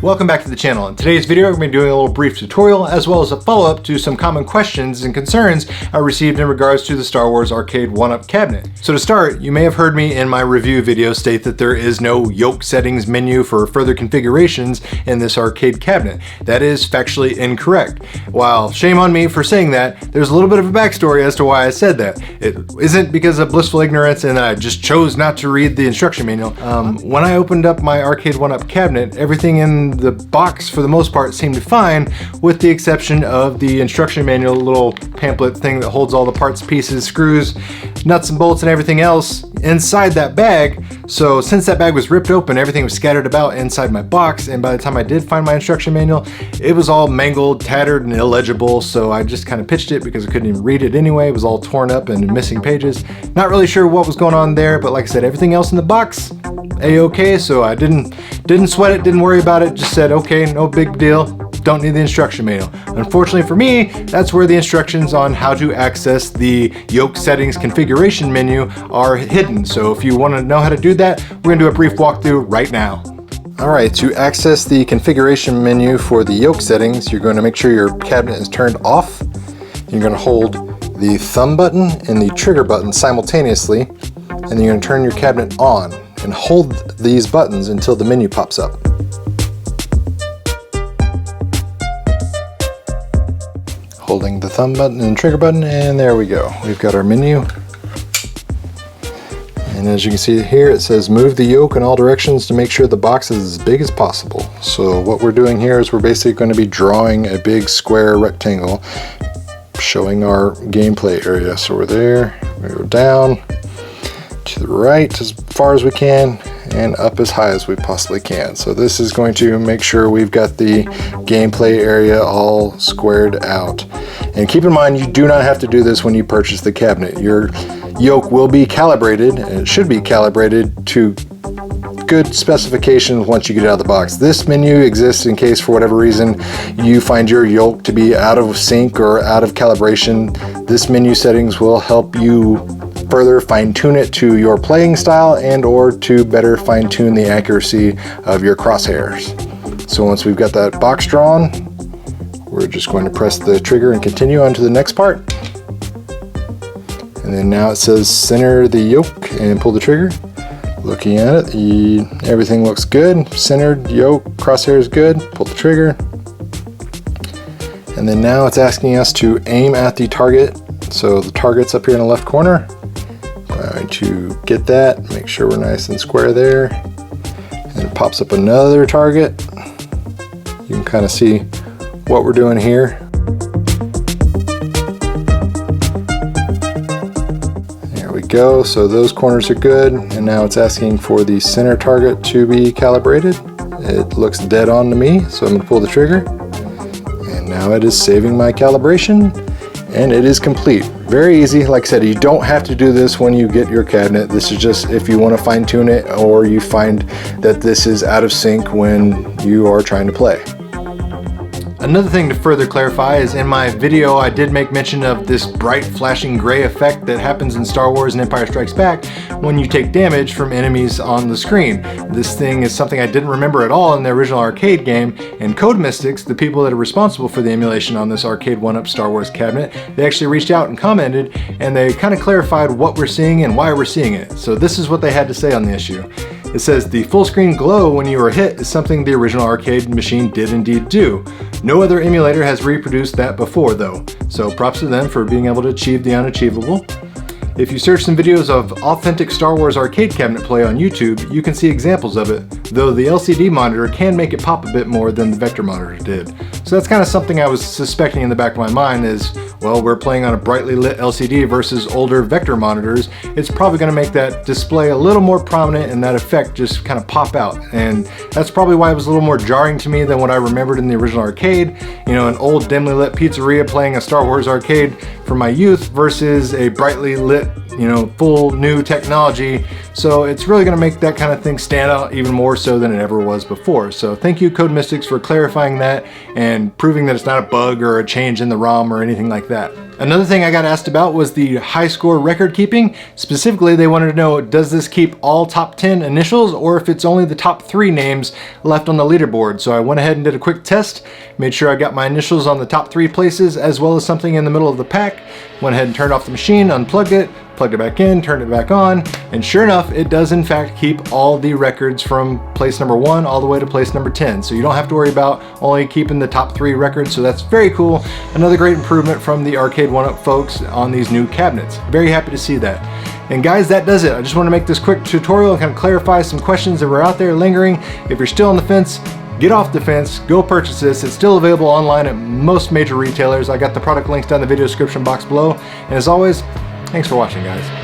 Welcome back to the channel. In today's video, we're going to be doing a little brief tutorial as well as a follow-up to some common questions and concerns I received in regards to the Star Wars Arcade1Up cabinet. So to start, you may have heard me in my review video state that there is no Yoke settings menu for further configurations in this arcade cabinet. That is factually incorrect. While shame on me for saying that, there's a little bit of a backstory as to why I said that. It isn't because of blissful ignorance and I just chose not to read the instruction manual. When I opened up my Arcade1Up cabinet, everything in the box for the most part seemed fine, with the exception of the instruction manual little pamphlet thing that holds all the parts, pieces, screws, nuts and bolts and everything else inside that bag. So since that bag was ripped open, everything was scattered about inside my box, and by the time I did find my instruction manual, it was all mangled, tattered, and illegible, so I just kind of pitched it because I couldn't even read it anyway. It was all torn up and missing pages. Not really sure what was going on there, but like I said, everything else in the box, a-okay, so I didn't sweat it, didn't worry about it, just said, okay, no big deal, don't need the instruction manual. Unfortunately for me, that's where the instructions on how to access the Yoke settings configuration menu are hidden. So if you want to know how to do that, we're going to do a brief walkthrough right now. Alright, to access the configuration menu for the Yoke settings, you're going to make sure your cabinet is turned off. You're going to hold the thumb button and the trigger button simultaneously, and then you're going to turn your cabinet on and hold these buttons until the menu pops up. Holding the thumb button and trigger button, and there we go. We've got our menu. And as you can see here, it says move the yoke in all directions to make sure the box is as big as possible. So what we're doing here is we're basically going to be drawing a big square rectangle showing our gameplay area. So we're there, we go down to the right as far as we can and up as high as we possibly can. So this is going to make sure we've got the gameplay area all squared out. And keep in mind, you do not have to do this when you purchase the cabinet. Your yoke will be calibrated, and it should be calibrated to good specifications once you get out of the box. This menu exists in case for whatever reason you find your yoke to be out of sync or out of calibration. This menu settings will help you further fine-tune it to your playing style and or to better fine-tune the accuracy of your crosshairs. So once we've got that box drawn, we're just going to press the trigger and continue on to the next part. And then now it says center the yoke and pull the trigger. Looking at it, everything looks good. Centered, yoke, crosshairs good, pull the trigger. And then now it's asking us to aim at the target. So the target's up here in the left corner. Going to get that, make sure we're nice and square there. And it pops up another target. You can kind of see what we're doing here. There we go, so those corners are good. And now it's asking for the center target to be calibrated. It looks dead on to me, so I'm going to pull the trigger. And now it is saving my calibration, and it is complete. Very easy. Like I said, you don't have to do this when you get your cabinet. This is just if you want to fine tune it or you find that this is out of sync when you are trying to play. Another thing to further clarify is in my video I did make mention of this bright flashing gray effect that happens in Star Wars and Empire Strikes Back when you take damage from enemies on the screen. This thing is something I didn't remember at all in the original arcade game, and Code Mystics, the people that are responsible for the emulation on this Arcade1Up Star Wars cabinet, they actually reached out and commented, and they kind of clarified what we're seeing and why we're seeing it. So this is what they had to say on the issue. It says the full screen glow when you are hit is something the original arcade machine did indeed do. No other emulator has reproduced that before though, so props to them for being able to achieve the unachievable. If you search some videos of authentic Star Wars arcade cabinet play on YouTube, you can see examples of it, though the LCD monitor can make it pop a bit more than the vector monitor did. So that's kind of something I was suspecting in the back of my mind is, well, we're playing on a brightly lit LCD versus older vector monitors, it's probably going to make that display a little more prominent and that effect just kind of pop out. And that's probably why it was a little more jarring to me than what I remembered in the original arcade. You know, an old dimly lit pizzeria playing a Star Wars arcade from my youth versus a brightly lit, you know, full new technology. So it's really going to make that kind of thing stand out even more so than it ever was before. So thank you, Code Mystics, for clarifying that and proving that it's not a bug or a change in the ROM or anything like that. Another thing I got asked about was the high score record keeping. Specifically, they wanted to know, does this keep all top 10 initials or if it's only the top 3 names left on the leaderboard? So I went ahead and did a quick test, made sure I got my initials on the top 3 places as well as something in the middle of the pack. Went ahead and turned off the machine, unplugged it, plugged it back in, turned it back on, and sure enough, it does in fact keep all the records from place number 1 all the way to place number 10. So you don't have to worry about only keeping the top 3 records, so that's very cool. Another great improvement from the Arcade1Up folks on these new cabinets. Very happy to see that. And guys, that does it. I just want to make this quick tutorial and kind of clarify some questions that were out there lingering. If you're still on the fence, get off the fence, go purchase this. It's still available online at most major retailers. I got the product links down in the video description box below. And as always, thanks for watching, guys.